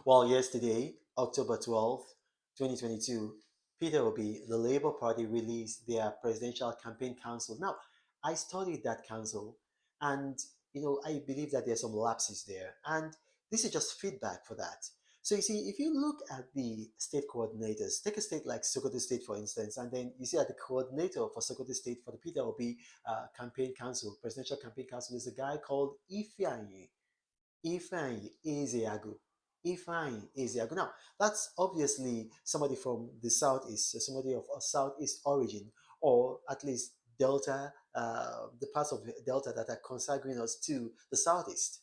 Well, yesterday, October 12th, 2022, Peter Obi, the Labour Party, released their presidential campaign council. Now, I studied that council, and I believe that there's some lapses there, and this is just feedback for that. So you see, if you look at the state coordinators, take a state like Sokoto State, for instance, and then you see that the coordinator for Sokoto State for the Peter Obi campaign council, presidential campaign council, is a guy called Ifeanyi Ezeagu. Ifeanyi Ezeagu. Now, that's obviously somebody from the southeast, so somebody of a southeast origin, or at least Delta, the parts of Delta that are consanguineous to the southeast.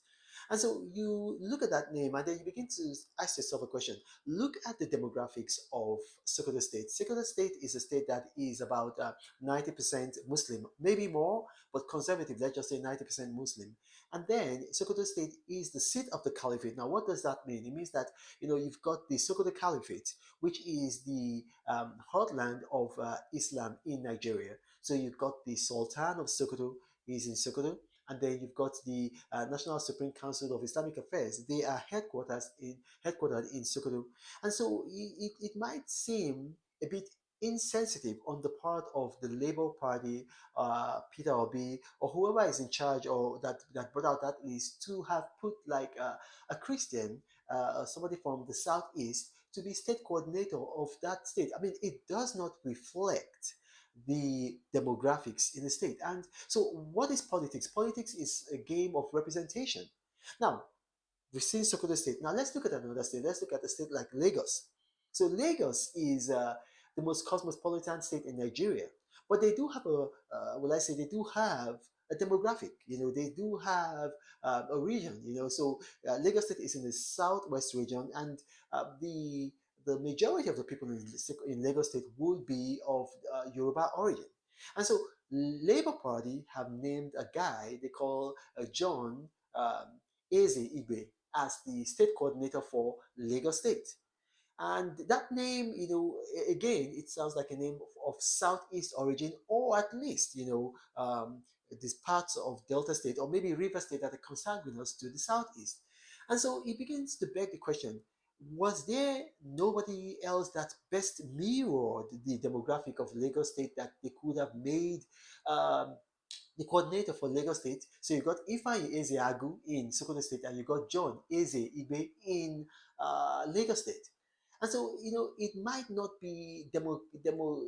And so you look at that name and then you begin to ask yourself a question. Look at the demographics of Sokoto State. Sokoto State is a state that is about 90% Muslim, maybe more, but conservative, let's just say 90% Muslim. And then Sokoto State is the seat of the caliphate. Now, what does that mean? It means that you've got the Sokoto Caliphate, which is the heartland of Islam in Nigeria. So you've got the Sultan of Sokoto is in Sokoto, and then you've got the National Supreme Council of Islamic Affairs. They are headquartered in Sokoto, and so it might seem a bit insensitive on the part of the Labour Party, Peter Obi, or whoever is in charge or that brought out that list to have put like a Christian, somebody from the southeast, to be state coordinator of that state. I mean, it does not reflect the demographics in the state. And so, what is politics? Politics is a game of representation. Now, we've seen Sokoto State. Now, let's look at another state. Let's look at a state like Lagos. So, Lagos is the most cosmopolitan state in Nigeria, but they do have well, I say they do have a demographic. They do have a region. So Lagos State is in the southwest region, and the majority of the people in Lagos State would be of Yoruba origin. And so Labour Party have named a guy they call John Eze Igwe as the state coordinator for Lagos State. And that name, again, it sounds like a name of Southeast origin, or at least, these parts of Delta State, or maybe River State that are consanguineous to the Southeast. And so it begins to beg the question, was there nobody else that best mirrored the demographic of Lagos State that they could have made um, the coordinator for Lagos State? So you got Ifeanyi Ezeagu in Sokoto State, and you got John Eze Igbe in Lagos State. And so, it might not be will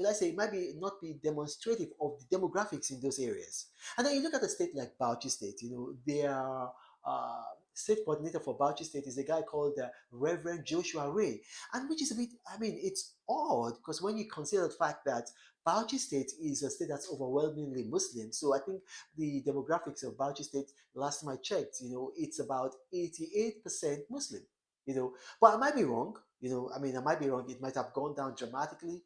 I say, it might be not be demonstrative of the demographics in those areas. And then you look at a state like Bauchi State, their state coordinator for Bauchi State is a guy called Reverend Joshua Ray, and which is a bit, I mean, it's odd because when you consider the fact that Bauchi State is a state that's overwhelmingly Muslim. So I think the demographics of Bauchi State, last time I checked, it's about 88% Muslim. But I might be wrong. I mean, I might be wrong. It might have gone down dramatically.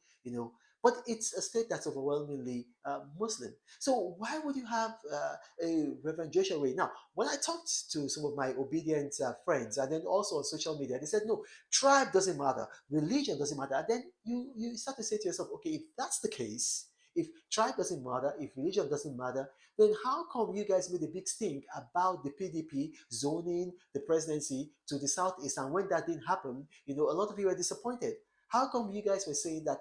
But it's a state that's overwhelmingly Muslim. So why would you have a Reverend Joshua Ray? Now, when I talked to some of my obedient friends, and then also on social media, they said, no, tribe doesn't matter, religion doesn't matter. And then you start to say to yourself, okay, if that's the case, if tribe doesn't matter, if religion doesn't matter, then how come you guys made a big stink about the PDP zoning the presidency to the southeast? And when that didn't happen, a lot of you were disappointed. How come you guys were saying that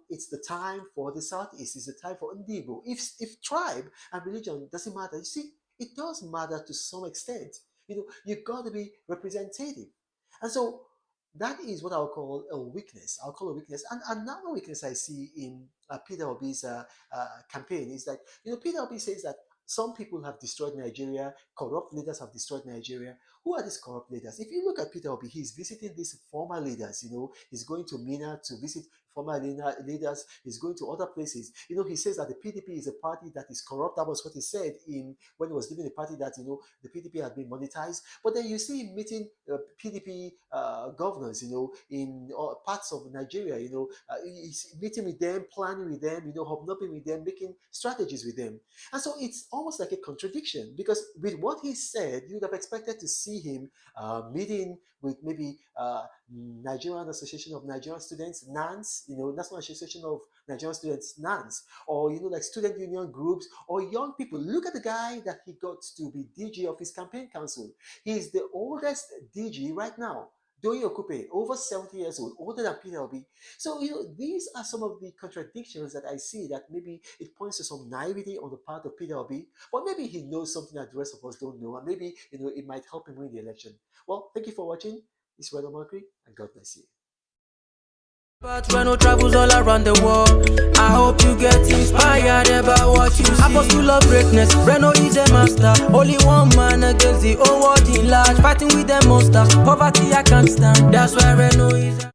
it's the time for the southeast, it's the time for Ndigo? If tribe and religion doesn't matter, you see, it does matter to some extent. You got to be representative, and so that is what I'll call a weakness. I'll call a weakness. And another weakness I see in Peter Obi's campaign is that, Peter Obi says that some people have destroyed Nigeria, corrupt leaders have destroyed Nigeria. Who are these corrupt leaders? If you look at Peter Obi, he's visiting these former leaders, he's going to Mina to visit former leaders, he's going to other places. He says that the PDP is a party that is corrupt. That was what he said in when he was leaving the party, that, the PDP had been monetized. But then you see him meeting PDP governors, in parts of Nigeria, he's meeting with them, planning with them, hobnobbing with them, making strategies with them. And so it's almost like a contradiction, because with what he said, you'd have expected to see him meeting with maybe Nigerian Association of Nigerian Students, NANS, National Association of Nigerian Students, NANS, or, like student union groups or young people. Look at the guy that he got to be DG of his campaign council. He's the oldest DG right now. Doyin Okupe, over 70 years old, older than Peter Obi. So, these are some of the contradictions that I see that maybe it points to some naivety on the part of Peter Obi, but maybe he knows something that the rest of us don't know, and maybe, it might help him win the election. Well, thank you for watching. This is Weather Mercury, and God bless you. But Reno travels all around the world. I hope you get inspired about what you see. Apostle of greatness, Reno is a master. Only one man against the whole world in large. Fighting with the monsters, poverty I can't stand. That's why Reno is